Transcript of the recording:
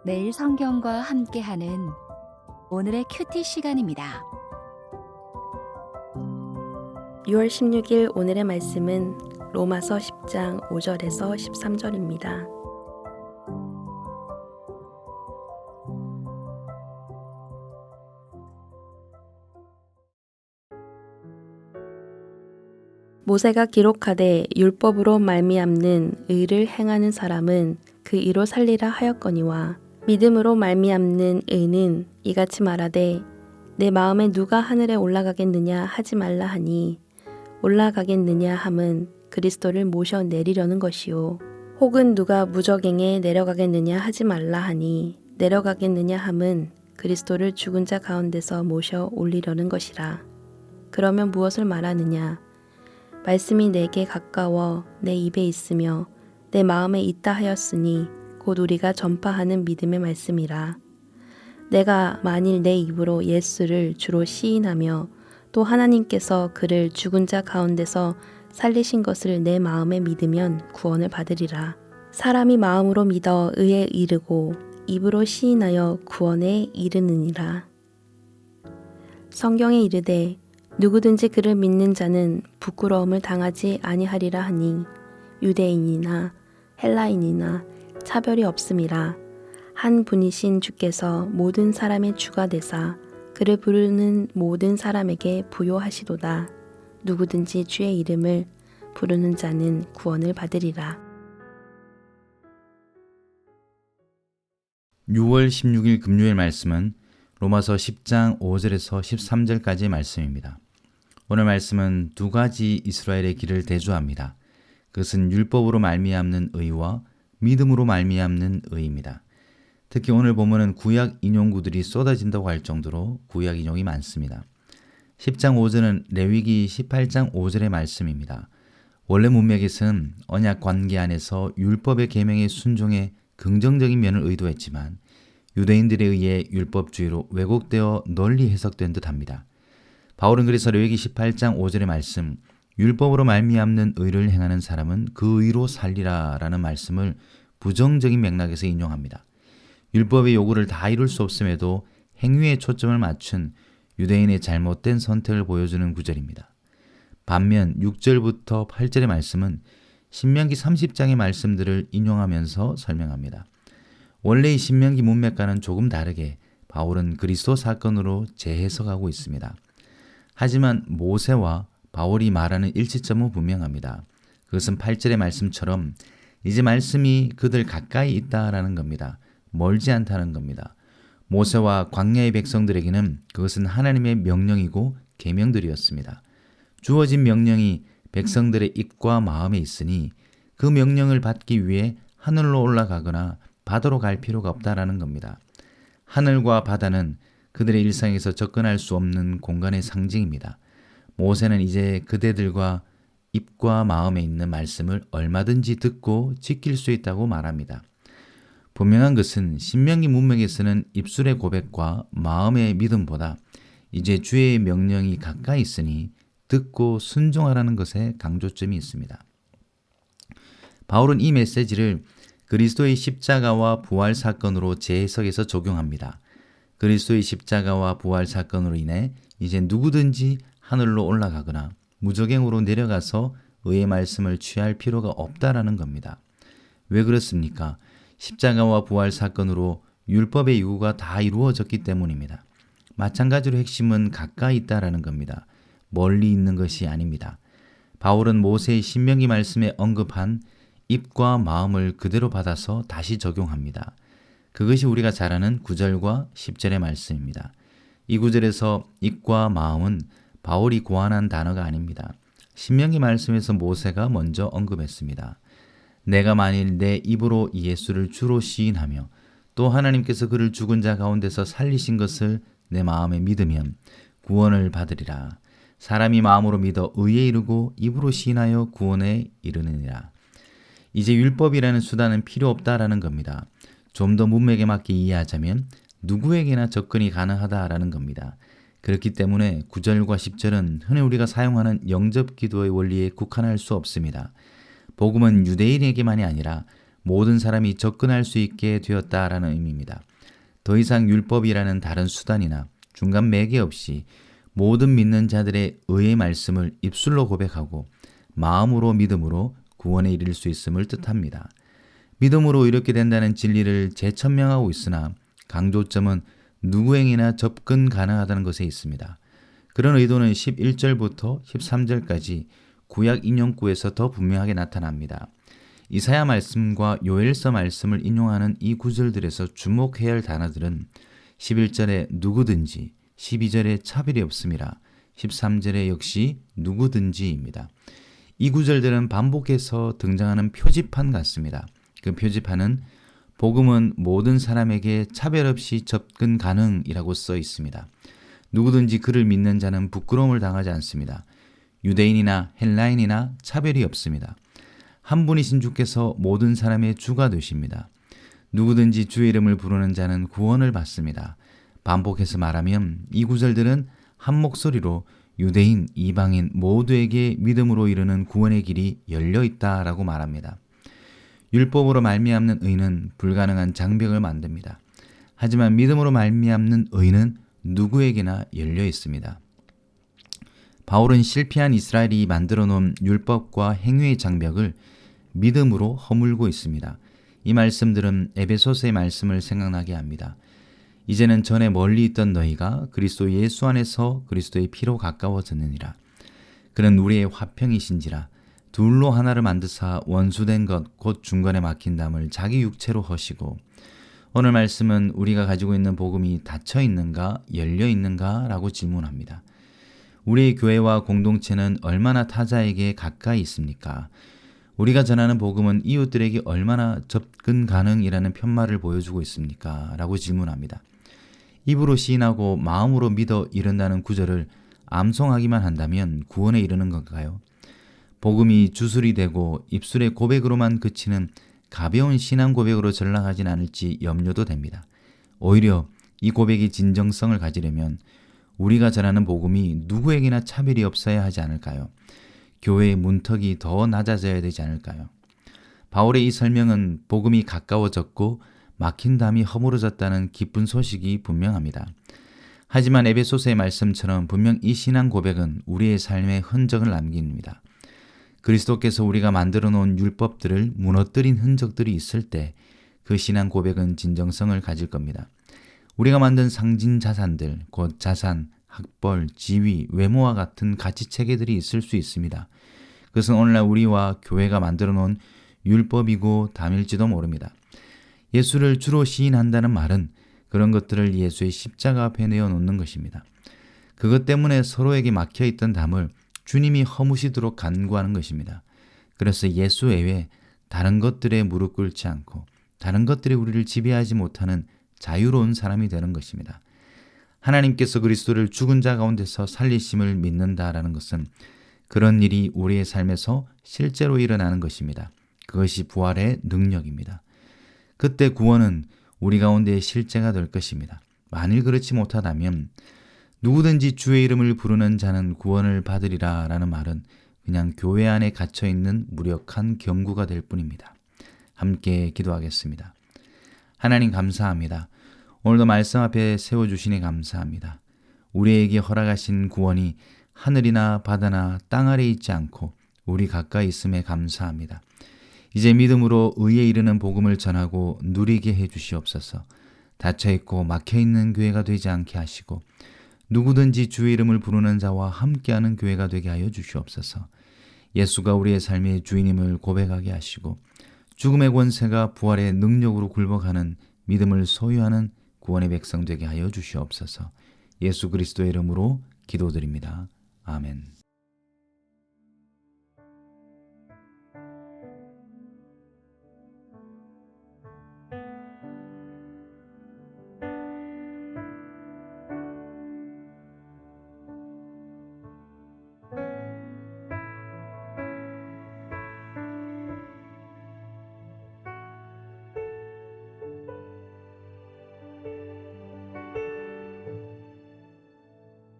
매일 성경과 함께하는 오늘의 큐티 시간입니다. 6월 16일 오늘의 말씀은 로마서 10장 5절에서 13절입니다. 모세가 기록하되 율법으로 말미암는 의를 행하는 사람은 그 이로 살리라 하였거니와 믿음으로 말미암는 의는 이같이 말하되 내 마음에 누가 하늘에 올라가겠느냐 하지 말라 하니 올라가겠느냐 함은 그리스도를 모셔 내리려는 것이요 혹은 누가 무저갱에 내려가겠느냐 하지 말라 하니 내려가겠느냐 함은 그리스도를 죽은 자 가운데서 모셔 올리려는 것이라. 그러면 무엇을 말하느냐? 말씀이 내게 가까워 내 입에 있으며 내 마음에 있다 하였으니 곧 우리가 전파하는 믿음의 말씀이라. 내가 만일 내 입으로 예수를 주로 시인하며 또 하나님께서 그를 죽은 자 가운데서 살리신 것을 내 마음에 믿으면 구원을 받으리라. 사람이 마음으로 믿어 의에 이르고 입으로 시인하여 구원에 이르느니라. 성경에 이르되 누구든지 그를 믿는 자는 부끄러움을 당하지 아니하리라 하니 유대인이나 헬라인이나 차별이 없음이라. 한 분이신 주께서 모든 사람의 주가 되사 그를 부르는 모든 사람에게 부요하시도다. 누구든지 주의 이름을 부르는 자는 구원을 받으리라. 6월 16일 금요일 말씀은 로마서 10장 5절에서 13절까지의 말씀입니다. 오늘 말씀은 두 가지 이스라엘의 길을 대조합니다. 그것은 율법으로 말미암는 의와 믿음으로 말미암는 의입니다. 특히 오늘 본문은 구약 인용구들이 쏟아진다고 할 정도로 구약 인용이 많습니다. 10장 5절은 레위기 18장 5절의 말씀입니다. 원래 문맥에서는 언약 관계 안에서 율법의 계명에 순종해 긍정적인 면을 의도했지만 유대인들에 의해 율법주의로 왜곡되어 널리 해석된 듯합니다. 바울은 그래서 레위기 18장 5절의 말씀, 율법으로 말미암는 의를 행하는 사람은 그 의로 살리라 라는 말씀을 부정적인 맥락에서 인용합니다. 율법의 요구를 다 이룰 수 없음에도 행위에 초점을 맞춘 유대인의 잘못된 선택을 보여주는 구절입니다. 반면 6절부터 8절의 말씀은 신명기 30장의 말씀들을 인용하면서 설명합니다. 원래의 신명기 문맥과는 조금 다르게 바울은 그리스도 사건으로 재해석하고 있습니다. 하지만 모세와 바울이 말하는 일치점은 분명합니다. 그것은 8절의 말씀처럼 이제 말씀이 그들 가까이 있다라는 겁니다. 멀지 않다는 겁니다. 모세와 광야의 백성들에게는 그것은 하나님의 명령이고 계명들이었습니다. 주어진 명령이 백성들의 입과 마음에 있으니 그 명령을 받기 위해 하늘로 올라가거나 바다로 갈 필요가 없다라는 겁니다. 하늘과 바다는 그들의 일상에서 접근할 수 없는 공간의 상징입니다. 모세는 이제 그대들과 입과 마음에 있는 말씀을 얼마든지 듣고 지킬 수 있다고 말합니다. 분명한 것은 신명기 문맥에서는 입술의 고백과 마음의 믿음보다 이제 주의 명령이 가까이 있으니 듣고 순종하라는 것에 강조점이 있습니다. 바울은 이 메시지를 그리스도의 십자가와 부활 사건으로 재해석해서 적용합니다. 그리스도의 십자가와 부활 사건으로 인해 이제 누구든지 하늘로 올라가거나 무저갱으로 내려가서 의의 말씀을 취할 필요가 없다라는 겁니다. 왜 그렇습니까? 십자가와 부활 사건으로 율법의 요구가 다 이루어졌기 때문입니다. 마찬가지로 핵심은 가까이 있다라는 겁니다. 멀리 있는 것이 아닙니다. 바울은 모세의 신명기 말씀에 언급한 입과 마음을 그대로 받아서 다시 적용합니다. 그것이 우리가 잘 아는 9절과 10절의 말씀입니다. 이 구절에서 입과 마음은 바울이 고안한 단어가 아닙니다. 신명기 말씀에서 모세가 먼저 언급했습니다. 내가 만일 내 입으로 예수를 주로 시인하며 또 하나님께서 그를 죽은 자 가운데서 살리신 것을 내 마음에 믿으면 구원을 받으리라. 사람이 마음으로 믿어 의에 이르고 입으로 시인하여 구원에 이르느니라. 이제 율법이라는 수단은 필요 없다라는 겁니다. 좀 더 문맥에 맞게 이해하자면 누구에게나 접근이 가능하다라는 겁니다. 그렇기 때문에 9절과 10절은 흔히 우리가 사용하는 영접 기도의 원리에 국한할 수 없습니다. 복음은 유대인에게만이 아니라 모든 사람이 접근할 수 있게 되었다라는 의미입니다. 더 이상 율법이라는 다른 수단이나 중간 매개 없이 모든 믿는 자들의 의의 말씀을 입술로 고백하고 마음으로 믿음으로 구원에 이를 수 있음을 뜻합니다. 믿음으로 이렇게 된다는 진리를 재천명하고 있으나 강조점은 누구에게나 접근 가능하다는 것에 있습니다. 그런 의도는 11절부터 13절까지 구약 인용구에서 더 분명하게 나타납니다. 이사야 말씀과 요엘서 말씀을 인용하는 이 구절들에서 주목해야 할 단어들은 11절에 누구든지, 12절에 차별이 없음이라, 13절에 역시 누구든지입니다. 이 구절들은 반복해서 등장하는 표지판 같습니다. 그 표지판은 복음은 모든 사람에게 차별 없이 접근 가능이라고 써 있습니다. 누구든지 그를 믿는 자는 부끄러움을 당하지 않습니다. 유대인이나 헬라인이나 차별이 없습니다. 한 분이신 주께서 모든 사람의 주가 되십니다. 누구든지 주의 이름을 부르는 자는 구원을 받습니다. 반복해서 말하면 이 구절들은 한 목소리로 유대인, 이방인 모두에게 믿음으로 이르는 구원의 길이 열려 있다라고 말합니다. 율법으로 말미암는 의는 불가능한 장벽을 만듭니다. 하지만 믿음으로 말미암는 의는 누구에게나 열려 있습니다. 바울은 실패한 이스라엘이 만들어 놓은 율법과 행위의 장벽을 믿음으로 허물고 있습니다. 이 말씀들은 에베소서의 말씀을 생각나게 합니다. 이제는 전에 멀리 있던 너희가 그리스도 예수 안에서 그리스도의 피로 가까워졌느니라. 그는 우리의 화평이신지라. 둘로 하나를 만드사 원수된 것 곧 중간에 막힌 담을 자기 육체로 허시고. 오늘 말씀은 우리가 가지고 있는 복음이 닫혀 있는가 열려 있는가 라고 질문합니다. 우리의 교회와 공동체는 얼마나 타자에게 가까이 있습니까? 우리가 전하는 복음은 이웃들에게 얼마나 접근 가능이라는 편말을 보여주고 있습니까? 라고 질문합니다. 입으로 시인하고 마음으로 믿어 이른다는 구절을 암송하기만 한다면 구원에 이르는 건가요? 복음이 주술이 되고 입술의 고백으로만 그치는 가벼운 신앙 고백으로 전락하진 않을지 염려도 됩니다. 오히려 이 고백이 진정성을 가지려면 우리가 전하는 복음이 누구에게나 차별이 없어야 하지 않을까요? 교회의 문턱이 더 낮아져야 되지 않을까요? 바울의 이 설명은 복음이 가까워졌고 막힌 담이 허물어졌다는 기쁜 소식이 분명합니다. 하지만 에베소서의 말씀처럼 분명 이 신앙 고백은 우리의 삶에 흔적을 남깁니다. 그리스도께서 우리가 만들어 놓은 율법들을 무너뜨린 흔적들이 있을 때 그 신앙 고백은 진정성을 가질 겁니다. 우리가 만든 상징 자산들, 곧 자산, 학벌, 지위, 외모와 같은 가치 체계들이 있을 수 있습니다. 그것은 오늘날 우리와 교회가 만들어 놓은 율법이고 담일지도 모릅니다. 예수를 주로 시인한다는 말은 그런 것들을 예수의 십자가 앞에 내어놓는 것입니다. 그것 때문에 서로에게 막혀있던 담을 주님이 허무시도록 간구하는 것입니다. 그래서 예수 외에 다른 것들에 무릎 꿇지 않고 다른 것들이 우리를 지배하지 못하는 자유로운 사람이 되는 것입니다. 하나님께서 그리스도를 죽은 자 가운데서 살리심을 믿는다라는 것은 그런 일이 우리의 삶에서 실제로 일어나는 것입니다. 그것이 부활의 능력입니다. 그때 구원은 우리 가운데 실제가 될 것입니다. 만일 그렇지 못하다면 누구든지 주의 이름을 부르는 자는 구원을 받으리라 라는 말은 그냥 교회 안에 갇혀있는 무력한 경구가 될 뿐입니다. 함께 기도하겠습니다. 하나님 감사합니다. 오늘도 말씀 앞에 세워주시니 감사합니다. 우리에게 허락하신 구원이 하늘이나 바다나 땅 아래 있지 않고 우리 가까이 있음에 감사합니다. 이제 믿음으로 의에 이르는 복음을 전하고 누리게 해주시옵소서. 닫혀있고 막혀있는 교회가 되지 않게 하시고 누구든지 주의 이름을 부르는 자와 함께하는 교회가 되게 하여 주시옵소서. 예수가 우리의 삶의 주인임을 고백하게 하시고 죽음의 권세가 부활의 능력으로 굴복하는 믿음을 소유하는 구원의 백성 되게 하여 주시옵소서. 예수 그리스도의 이름으로 기도드립니다. 아멘.